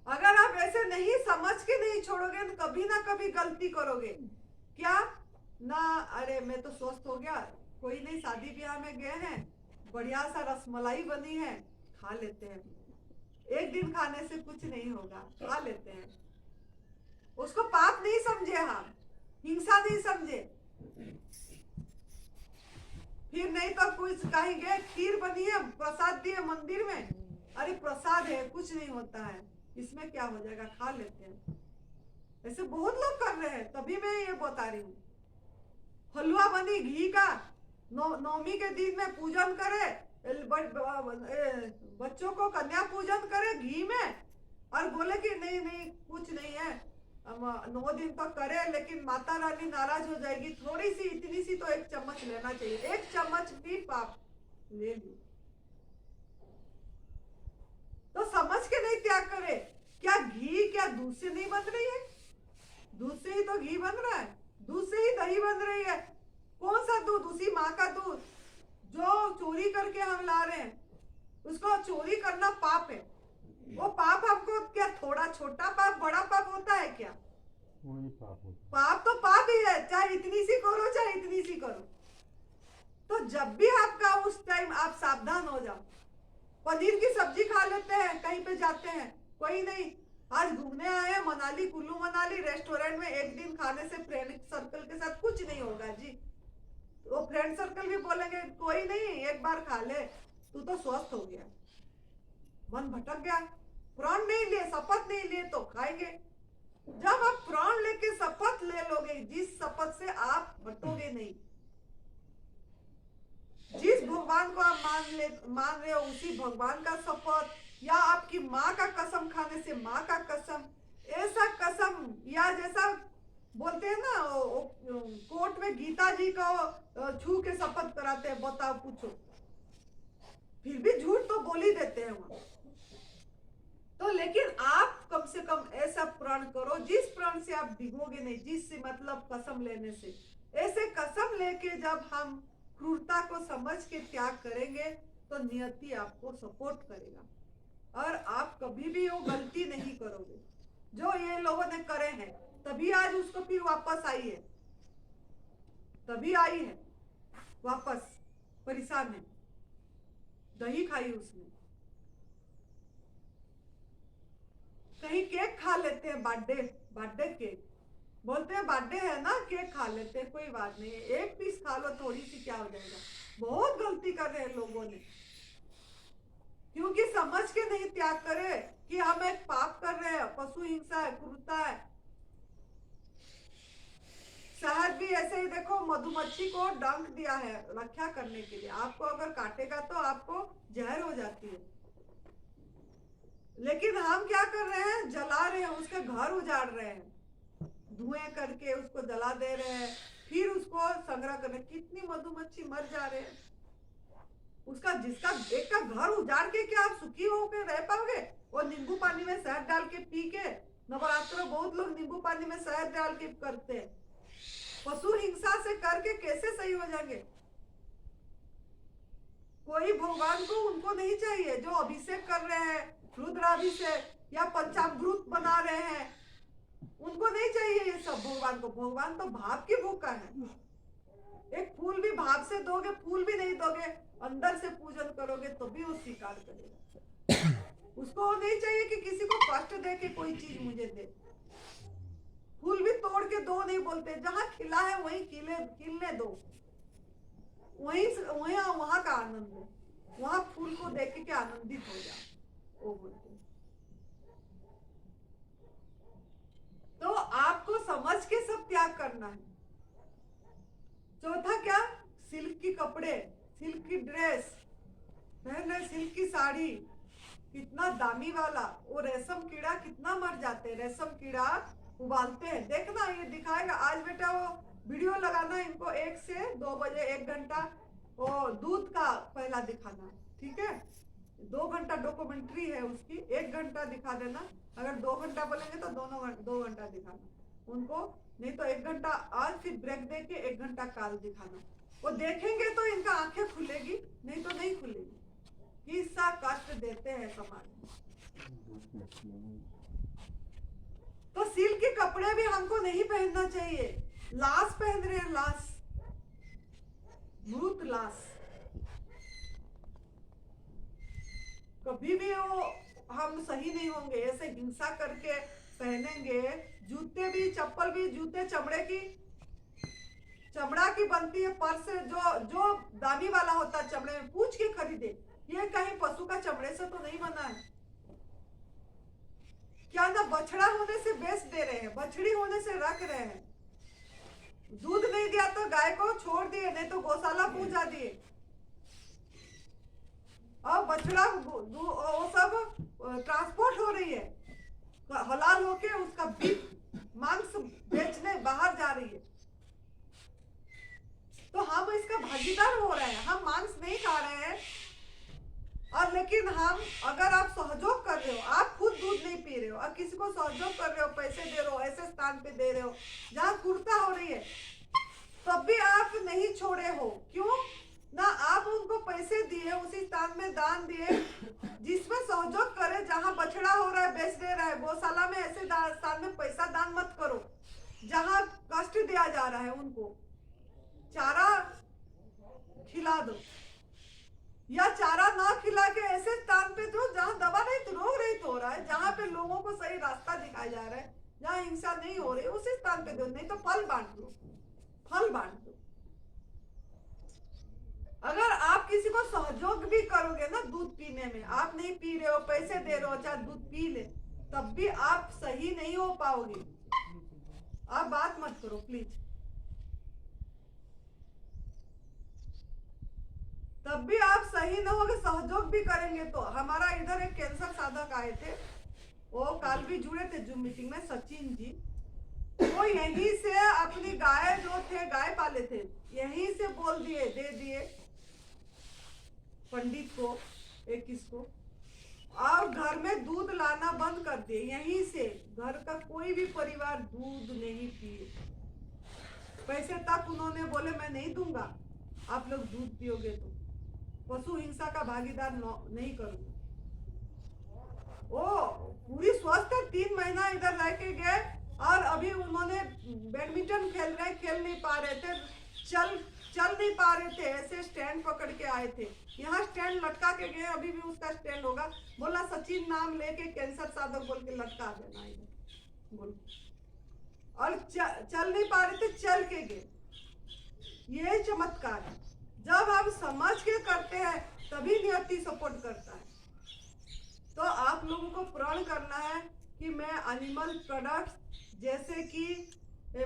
[SPEAKER 1] अगर आप ऐसे नहीं समझ के नहीं छोड़ोगे, तो कभी ना कभी गलती करोगे। क्या ना, अरे मैं तो स्वस्थ हो गया, कोई नहीं, शादी ब्याह में गए हैं, बढ़िया सा रसमलाई बनी है, खा लेते हैं, एक दिन खाने से कुछ नहीं होगा, खा लेते हैं। उसको पाप नहीं समझे, हम हिंसा नहीं समझे। फिर नहीं तो कुछ कहेंगे, खीर बनी है, प्रसाद दिए मंदिर में, अरे प्रसाद है, कुछ नहीं होता है, इसमें क्या हो जाएगा, खा लेते हैं। ऐसे बहुत लोग कर रहे हैं, तभी मैं ये बता रही हूँ। हलवा बनी घी का, नवमी के दिन में पूजन करे, बच्चों को कन्या पूजन करे घी में, और बोले कि नहीं नहीं कुछ नहीं है, 9 दिन तो करे, लेकिन माता रानी नाराज हो जाएगी, थोड़ी सी, इतनी सी तो 1 चम्मच लेना चाहिए, 1 चम्मच भी पाप ले ली। तो समझ के नहीं त्याग करे। क्या घी क्या दूध से नहीं बन रही है? दूध से ही तो घी बन रहा है, दूध से ही दही बन रही है। कौन सा दूध? उसी माँ का दूध जो चोरी करके हम ला रहे हैं, उसको चोरी करना पाप है। वो पाप हमको क्या थोड़ा छोटा पाप बड़ा पाप होता है क्या?
[SPEAKER 2] वही पाप होता है।
[SPEAKER 1] पाप तो पाप ही है, चाहे इतनी सी करो चाहे इतनी सी करो। तो जब भी आपका उस टाइम आप सावधान हो जाओ। पनीर की सब्जी खा लेते हैं, कहीं पे जाते हैं, कोई नहीं, आज घूमने आए हैं मनाली, कुल्लू मनाली, रेस्टोरेंट में एक दिन खाने से फ्रेंड सर्कल के साथ कुछ नहीं होगा जी। वो फ्रेंड सर्कल भी बोलेंगे कोई नहीं, एक बार खा ले, तू तो स्वस्थ हो गया। मन भटक गया, प्रण नहीं लिए, शपथ नहीं लिए तो खाएंगे। जब आप प्रण लेके शपथ ले लोगे, जिस शपथ से आप हटोगे नहीं, जिस भगवान को आप मान रहे हो उसी भगवान का शपथ, या आपकी माँ का कसम खाने से माँ का कसम, ऐसा कसम, या जैसा बोलते हैं ना कोर्ट में गीता जी को छू के शपथ कराते हैं, बताओ पूछो, फिर भी झूठ तो बोल ही देते हैं वहां। तो लेकिन आप कम से कम ऐसा प्रण करो जिस प्रण से आप डिगोगे नहीं, जिससे मतलब कसम लेने से। ऐसे कसम लेके जब हम क्रूरता को समझ के त्याग करेंगे तो नियति आपको सपोर्ट करेगा और आप कभी भी वो गलती नहीं करोगे जो ये लोगों ने करे हैं। तभी आज उसको फिर वापस आई है, तभी आई है वापस, परेशान है, दही खाई उसने, कहीं केक खा लेते हैं, बर्थडे केक, बोलते हैं बर्थडे है ना, केक खा लेते हैं, कोई बात नहीं, एक पीस खा लो, थोड़ी सी क्या हो जाएगा। बहुत गलती कर रहे हैं लोगों ने, क्योंकि समझ के नहीं त्याग करे कि हम एक पाप कर रहे हैं, पशु हिंसा है, क्रूरता है। शहद भी ऐसे ही देखो, मधुमक्खी को डंक दिया है रक्षा करने के लिए, आपको अगर काटेगा तो आपको जहर हो जाती है, लेकिन हम क्या कर रहे हैं, जला रहे हैं, उसके घर उजाड़ रहे हैं, धुएं करके उसको जला दे रहे हैं, फिर उसको संग्रह करने, कितनी मधुमक्खी मर जा रहे हैं। उसका जिसका एक का घर उजाड़ के क्या आप सुखी होकर रह पाओगे? और नींबू पानी में शहद डाल के पी के, नवरात्र में बहुत लोग नींबू पानी में शहद डाल के करते हैं, पशु हिंसा से करके कैसे सही हो जाएंगे? कोई भगवान को उनको नहीं चाहिए जो अभिषेक कर रहे हैं, रुद्राभिषेक या पंचामृत बना रहे हैं, उनको नहीं चाहिए ये सब भगवान को। भगवान तो भाव की भूखा है। एक फूल भी भाव से दोगे, फूल भी नहीं दोगे, अंदर से पूजन करोगे तो भी वो स्वीकार करेगा। उसको नहीं चाहिए कि किसी को कष्ट दे के कोई चीज मुझे दे। फूल भी तोड़ के दो नहीं बोलते, जहां खिला है वहीं खिलने दो, वहां का आनंद लो, वहां फूल को देख के आनंदित हो जाओ, वो बोलते। तो आपको समझ के सब त्याग करना है। चौथा क्या, सिल्क की कपड़े, सिल्क की ड्रेस पहन रहे, सिल्क की साड़ी, कितना दामी वाला, वो रेशम कीड़ा कितना मर जाते हैं, रेशम कीड़ा उबालते हैं, देखना ये दिखाएगा आज बेटा, वो वीडियो लगाना इनको 1 से 2 बजे 1 घंटा, वो दूध का पहला दिखाना, ठीक है? 2 घंटा डॉक्यूमेंट्री है उसकी, 1 घंटा दिखा देना, अगर 2 घंटा बोलेंगे तो दोनों 2 घंटा दिखाना उनको, नहीं तो 1 घंटा आज, फिर ब्रेक दे के 1 घंटा काल दिखाना। वो देखेंगे तो इनका आंखें खुलेगी, नहीं तो नहीं खुलेगी। किसका कष्ट देते हैं समाज में। तो सिल्क के कपड़े भी हमको नहीं पहनना चाहिए। लाश पहन रहे हैं, लाश, मृत लाश, कभी भी वो हम सही नहीं होंगे, ऐसे हिंसा करके पहनेंगे। जूते भी, चप्पल भी, जूते चमड़ा की बनती है, पर्स जो दामी वाला होता है चमड़े में, पूछ के खरीदे, ये कहीं पशु का चमड़े से तो नहीं बना है। क्या ना बछड़ा होने से बेच दे रहे हैं, बछड़ी होने से रख रहे हैं, दूध नहीं दिया तो गाय को छोड़ दिए, नहीं तो गौशाला पहुंचा दिए, और बछड़ा वो सब ट्रांसपोर्ट हो रही है, हलाल होके उसका बीफ मांस बेचने बाहर जा रही है। तो हम इसका भागीदार हो रहे हैं, हम मांस नहीं खा रहे हैं, और लेकिन हम, अगर आप सहयोग कर रहे हो, आप खुद दूध नहीं पी रहे हो और किसी को सहयोग कर रहे हो, पैसे दे रहे हो, ऐसे स्थान पे दे रहे हो जहाँ क्रूरता हो रही है, तब भी आप नहीं छोड़े हो। क्यों ना आप उनको पैसे दिए, उसी स्थान में दान दिए जिसमें सहयोग करे, जहाँ बछड़ा हो रहा है बेच दे रहा है, गौशाला में ऐसे स्थान में पैसा दान मत करो जहाँ कष्ट दिया जा रहा है, उनको चारा खिला दो, या चारा ना खिला के ऐसे स्थान पे दो जहाँ दवा रहित, रोग रहित हो रहा है, जहाँ पे लोगों को सही रास्ता दिखाया जा रहा है, जहाँ हिंसा नहीं हो रही, उसी स्थान पे दो, नहीं तो फल बांट दो, फल बांट दो। अगर आप किसी को सहयोग भी करोगे ना दूध पीने में, आप नहीं पी रहे हो, पैसे दे रहे हो, चाहे दूध पी ले, तब भी आप सही नहीं हो पाओगे। आप बात मत करो प्लीज। तब भी आप सही न होगे, सहयोग भी करेंगे तो। हमारा इधर एक कैंसर साधक आए थे, वो कल भी जुड़े थे जूम मीटिंग में, सचिन जी, वो यहीं से अपनी गाय जो थे, गाय पाले थे, यहीं से बोल दिए, दे दिए पंडित को, एक किसको, और घर में दूध लाना बंद कर दिए। यहीं से घर का कोई भी परिवार दूध नहीं पिए। पैसे तक उन्होंने बोले मैं नहीं दूंगा, आप लोग दूध पियोगे तो पशु हिंसा का भागीदार नहीं करूंगा। ओ पूरी स्वस्थ 3 महीना इधर रह के गए, और अभी उन्होंने बैडमिंटन खेल नहीं पा रहे थे, चल नहीं पा रहे थे, ऐसे स्टैंड पकड़ के आए थे, यहाँ स्टैंड लटका के गए, अभी भी उसका स्टैंड होगा। बोला सचिन नाम लेके कैंसर साधक बोल के लटका देना इधर, बोल और चल नहीं पा रहे थे, चल के गए। ये चमत्कार है। जब हम समझ के करते हैं तभी नियति सपोर्ट करता है। तो आप लोगों को प्रण करना है कि मैं एनिमल प्रोडक्ट्स जैसे कि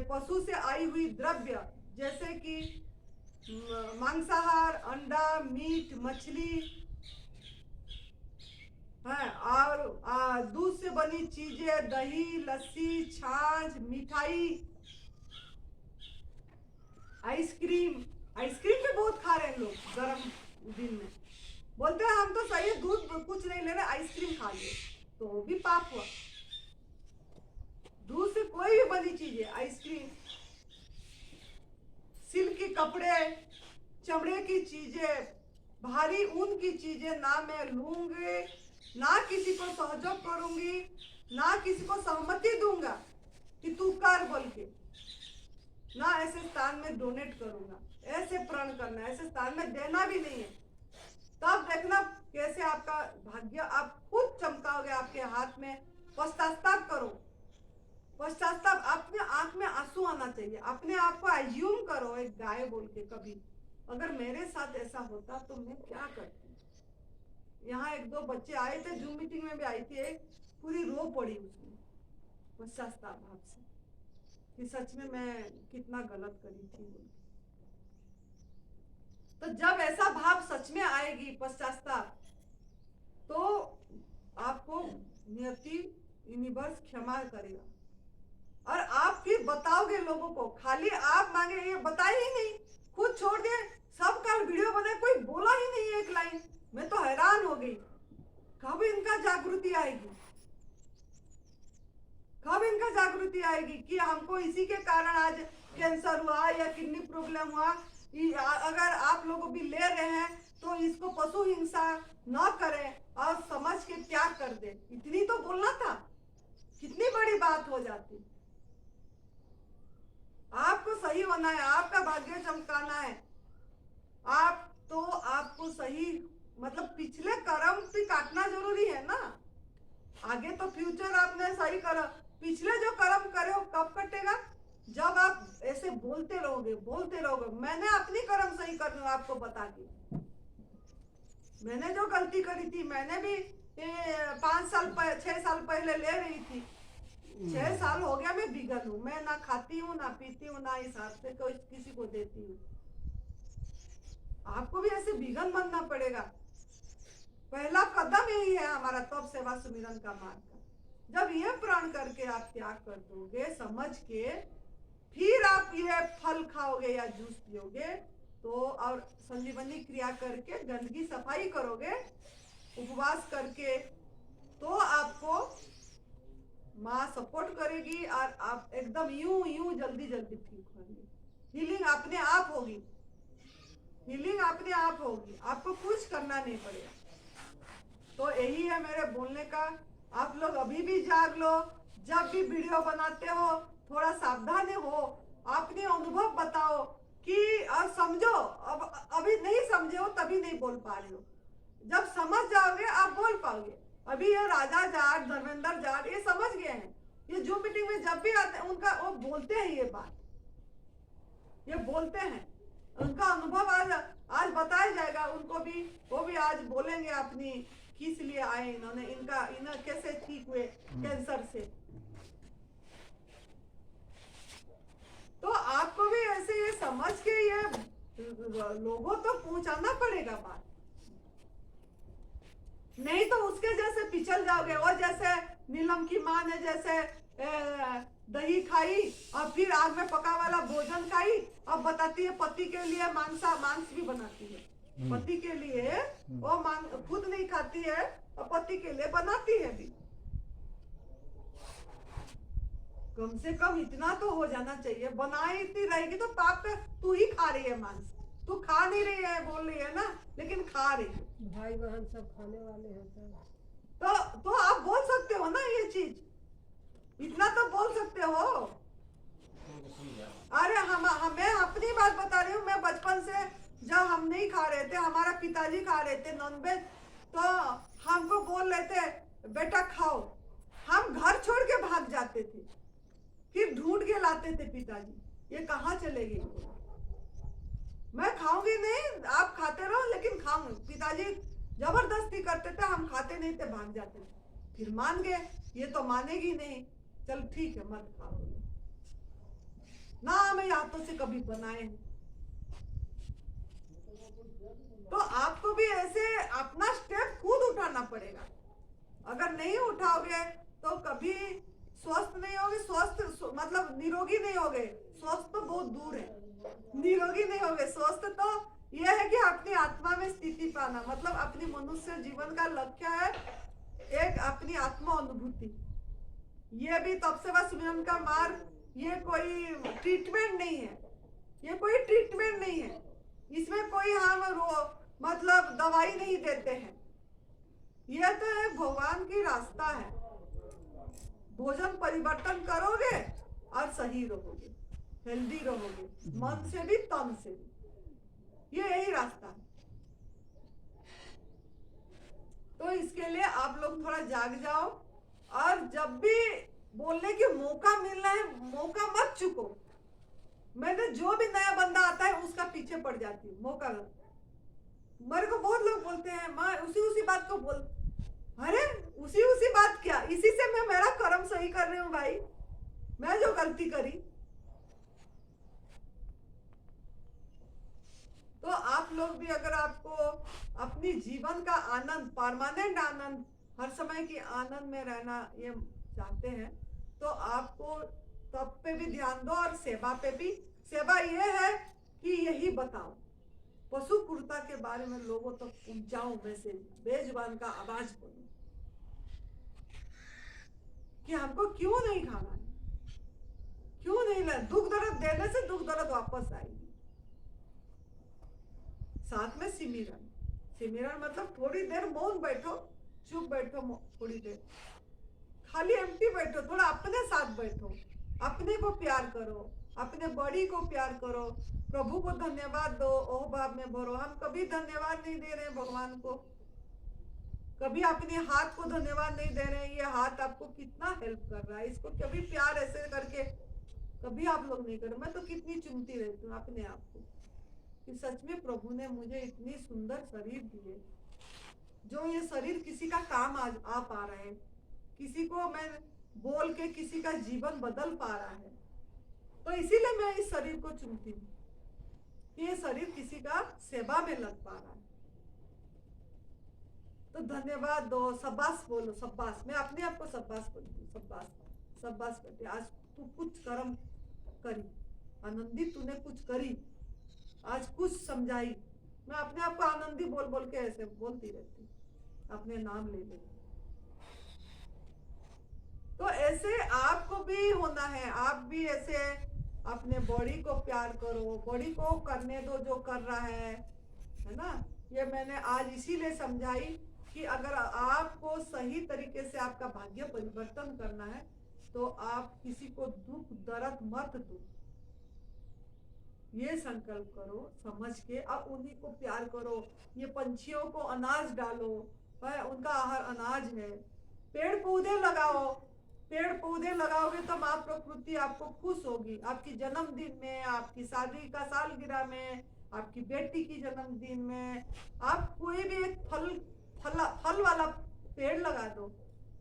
[SPEAKER 1] पशु से आई हुई द्रव्य जैसे कि मांसाहार, अंडा, मीट, मछली है और दूध से बनी चीजें, दही, लस्सी, छाछ, मिठाई, आइसक्रीम। आइसक्रीम भी बहुत खा रहे हैं लोग गर्म दिन में। बोलते हैं हम तो सही दूध कुछ नहीं ले रहे, आइसक्रीम खा लिए, तो वो भी पाप हुआ। दूध से कोई भी बनी चीजें, आइसक्रीम, सिल्क के कपड़े, चमड़े की चीजें, भारी ऊन की चीजें ना मैं लूंगी, ना किसी को सहयोग करूंगी, ना किसी को सहमति दूंगा कि तू कर बोल के, ना ऐसे स्थान में डोनेट करूंगा। ऐसे प्रण करना, ऐसे स्थान में देना भी नहीं है। तब देखना कैसे आपका भाग्य आप खुद चमकाओगे। आपके हाथ में पश्चाताप करो, पश्चाताप, अपने आंख में आंसू आना चाहिए। अपने आप को अज्यूम करो एक गाय बोल के, कभी अगर मेरे साथ ऐसा होता तो मैं क्या करती। यहाँ एक दो बच्चे आए थे, जूम मीटिंग में भी आई थी, एक पूरी रो पड़ी उसमें पश्चाताप भाव से कि सच में मैं कितना गलत करी थी। तो जब ऐसा भाव सच में आएगी पश्चाताप, तो आपको नियति यूनिवर्स क्षमा करेगा और आप फिर बताओगे लोगों को। खाली आप मांगे, ये बताए ही नहीं, खुद छोड़ दिए, सब कल वीडियो बनाए, कोई बोला ही नहीं एक लाइन। मैं तो हैरान हो गई, कब इनका जागृति आएगी, कब इनका जागृति आएगी कि हमको इसी के कारण आज कैंसर हुआ या किडनी प्रॉब्लम हुआ। अगर आप लोग भी ले रहे हैं तो इसको पशु हिंसा न करें और समझ के त्याग कर दे। इतनी तो बोलना था, कितनी बड़ी बात हो जाती। आपको सही होना है, आपका भाग्य चमकाना है। आप तो आपको सही मतलब पिछले कर्म भी काटना जरूरी है ना। आगे तो फ्यूचर आपने सही करो, पिछले जो कर्म करे वो कब कटेगा, जब आप ऐसे बोलते रहोगे बोलते रहोगे। मैंने अपनी कर्म सही कर लूं, आपको बता दी मैंने जो गलती करी थी। मैंने भी 5 साल 6 साल पहले ले रही थी, 6 साल हो गया मैं बिगल हूं। मैं ना खाती हूँ ना पीती हूँ, ना हिसाब से कोई किसी को देती हूँ। आपको भी ऐसे बिगन बनना पड़ेगा। पहला कदम यही है हमारा तप सेवा सुमिरन का मार्ग का। जब ये प्रण करके आप त्याग कर दोगे समझ के, फिर आप ये फल खाओगे या जूस पियोगे तो, और संजीवनी क्रिया करके गंदगी सफाई करोगे, उपवास करके, तो आपको माँ सपोर्ट करेगी और आप एकदम यूं जल्दी ठीक होंगे। हीलिंग अपने आप होगी, हीलिंग अपने आप होगी, आपको कुछ करना नहीं पड़ेगा। तो यही है मेरे बोलने का। आप लोग अभी भी जाग लो, जब भी वीडियो बनाते हो थोड़ा सावधान हो, अपने अनुभव बताओ कि और समझो। अब अभी नहीं समझे हो तभी नहीं बोल पा रहे हो, जब समझ जाओगे आप बोल पाओगे। अभी ये राजा जाट, धर्मेंद्र जाट ये समझ गए हैं, ये जूम मीटिंग में जब भी आते हैं उनका वो बोलते हैं, ये बात ये बोलते हैं, उनका अनुभव आज बताया जाएगा उनको भी। वो भी आज बोलेंगे अपनी किस लिए आए इन्होंने, इन्हें कैसे ठीक हुए कैंसर से। तो आपको भी ऐसे ये समझ के ये लोगों तो पहुंचाना पड़ेगा बात, नहीं तो उसके जैसे पिछल जाओगे। और जैसे नीलम की माँ ने जैसे दही खाई और फिर आग में पका वाला भोजन खाई, अब बताती है पति के लिए मांस भी बनाती है। पति के लिए वो खुद नहीं खाती है और पति के लिए बनाती है भी। कम से कम इतना तो हो जाना चाहिए। बनाई इतनी रहेगी तो पाप का तू ही खा रही है मांस, तू खा नहीं रही है बोल रही है ना, लेकिन खा रही है।
[SPEAKER 4] भाई बहन सब खाने वाले हैं
[SPEAKER 1] तो आप बोल सकते हो ना ये चीज, इतना तो बोल सकते हो। अरे मैं अपनी बात बता रही हूँ। मैं बचपन से जब हम नहीं खा रहे थे, हमारा पिताजी खा रहे थे नॉनवेज, तो हमको बोल रहे थे बेटा खाओ, हम घर छोड़ के भाग जाते थे। फिर ढूंढ के लाते थे पिताजी, ये कहाँ चले गई। मैं खाऊंगी नहीं, आप खाते रहो लेकिन खाऊंगी। पिताजी जबरदस्ती करते थे, हम खाते नहीं थे, भाग जाते थे। फिर मान गए, ये तो मानेगी नहीं, चल ठीक है मत खाओ ना, हमें हाथों से कभी बनाए हैं। तो आपको भी ऐसे अपना स्टेप खुद उठाना पड़ेगा। अगर नहीं उठाओगे तो कभी स्वस्थ नहीं होगे। मतलब निरोगी नहीं होगे। स्वस्थ तो बहुत दूर है, निरोगी नहीं होगे। स्वस्थ तो यह है कि अपनी आत्मा में स्थिति पाना, मतलब अपनी मनुष्य जीवन का लक्ष्य है एक अपनी आत्मा अनुभूति। ये भी तब से बस सुमिरन का मार्ग, ये कोई ट्रीटमेंट नहीं है, ये कोई ट्रीटमेंट नहीं है। इसमें कोई हम मतलब दवाई नहीं देते हैं। यह तो एक भगवान की रास्ता है। भोजन परिवर्तन करोगे और सही रहोगे, हेल्दी रहोगे, मन से भी तन से भी। ये यही रास्ता है। तो इसके लिए आप लोग थोड़ा जाग जाओ, और जब भी बोलने की मौका मिलना है, मौका मत चुको। मैंने जो भी नया बंदा आता है उसका पीछे पड़ जाती हूँ। मौका मेरे को बहुत लोग बोलते हैं, माँ उसी बात को बोल। अरे उसी बात क्या, इसी से मैं मेरा कर्म सही कर रही हूँ भाई। मैं जो गलती करी, तो आप लोग भी अगर आपको अपनी जीवन का आनंद, परमानेंट आनंद, हर समय की आनंद में रहना ये चाहते हैं, तो आपको तप पे भी ध्यान दो और सेवा पे भी। सेवा ये है कि यही बताओ, पशु क्रूरता के बारे में लोगों तक पहुंचाओ मैसेज, बेजुबान का आवाज बोलो कि हमको क्यों नहीं खाना है, क्यों नहीं ले। दुख दर्द देने से दुख दर्द वापस आएगी। साथ में सिमरन, सिमरन मतलब थोड़ी देर मौन बैठो, चुप बैठो, थोड़ी देर खाली एम्प्टी बैठो, थोड़ा अपने साथ बैठो, अपने को प्यार करो, अपने बॉडी को प्यार करो, प्रभु को धन्यवाद दो, ओह भाव में भरो। हम कभी धन्यवाद नहीं दे रहे भगवान को, कभी अपने हाथ को धन्यवाद नहीं दे रहे। ये हाथ आपको कितना हेल्प कर रहा है, इसको कभी प्यार ऐसे करके कभी आप लोग नहीं करो। मैं तो कितनी चुनती रहती हूँ अपने आप को कि सच में प्रभु ने मुझे इतनी सुंदर शरीर दिए, जो ये शरीर किसी का काम आज आ पा रहा है, किसी को मैं बोल के किसी का जीवन बदल पा रहा है। तो इसीलिए मैं इस शरीर को चुनती हूँ कि ये शरीर किसी का सेवा में लग पा रहा है। तो धन्यवाद दो, शाबाश बोलो, शाबाश। मैं अपने आप को शाबाश बोलती हूँ, शाबाश, शाबाश करती। आज तू कुछ कर्म करी, आनंदी तूने कुछ करी, आज कुछ समझाई। मैं अपने आप को आनंदी बोल बोल के ऐसे बोलती रहती हूँ, अपने नाम ले लेती। तो ऐसे आपको भी होना है, आप भी ऐसे अपने बॉडी को प्यार करो, बॉडी को करने दो जो कर रहा है ना। ये मैंने आज इसीलिए समझाई कि अगर आपको सही तरीके से आपका भाग्य परिवर्तन करना है, तो आप किसी को दुख दर्द मत दो, ये संकल्प करो समझ के, और उन्हीं को प्यार करो। ये पंछियों को अनाज डालो, उनका आहार अनाज है। पेड़ पौधे लगाओ, पेड़ पौधे लगाओगे तो माँ प्रकृति आपको खुश होगी। आपकी जन्मदिन में, आपकी शादी का सालगिरह में, आपकी बेटी की जन्मदिन में, आप कोई भी एक फल वाला पेड़ लगा दो।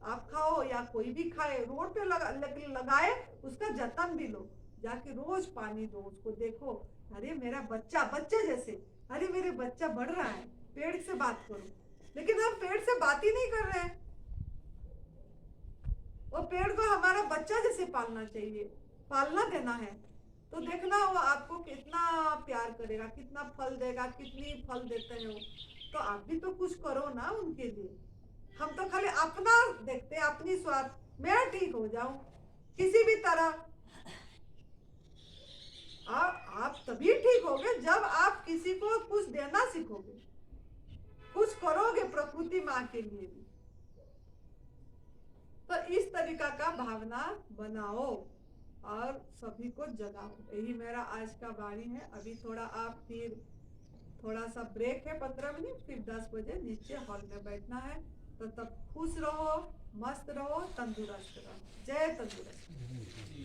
[SPEAKER 1] आप खाओ या कोई भी खाए, रोड पे लगाए, उसका जतन भी लो, जाके रोज पानी दो उसको। देखो अरे मेरा बच्चा, बच्चे जैसे, अरे मेरे बच्चा बढ़ रहा है। पेड़ से बात करो, लेकिन हम पेड़ से बात ही नहीं कर रहे हैं। वो पेड़ को हमारा बच्चा जैसे पालना चाहिए, पालना देना है। तो देखना वो आपको कितना प्यार करेगा, कितना फल देगा, कितनी फल देते हैं वो। तो आप भी तो कुछ करो ना उनके लिए। हम तो खाली अपना देखते हैं, अपनी स्वार्थ, मैं ठीक हो जाऊं किसी भी तरह। आप तभी ठीक होगे जब आप किसी को कुछ देना सीखोगे, कुछ करोगे प्रकृति माँ के लिए भी। तो इस तरीका का भावना बनाओ और सभी को जगाओ। यही मेरा आज का वाणी है। अभी थोड़ा आप फिर थोड़ा सा ब्रेक है 15 मिनट, फिर 10 बजे नीचे हॉल में बैठना है। तो तब खुश रहो, मस्त रहो, तंदुरुस्त रहो। जय तंदुरुस्त।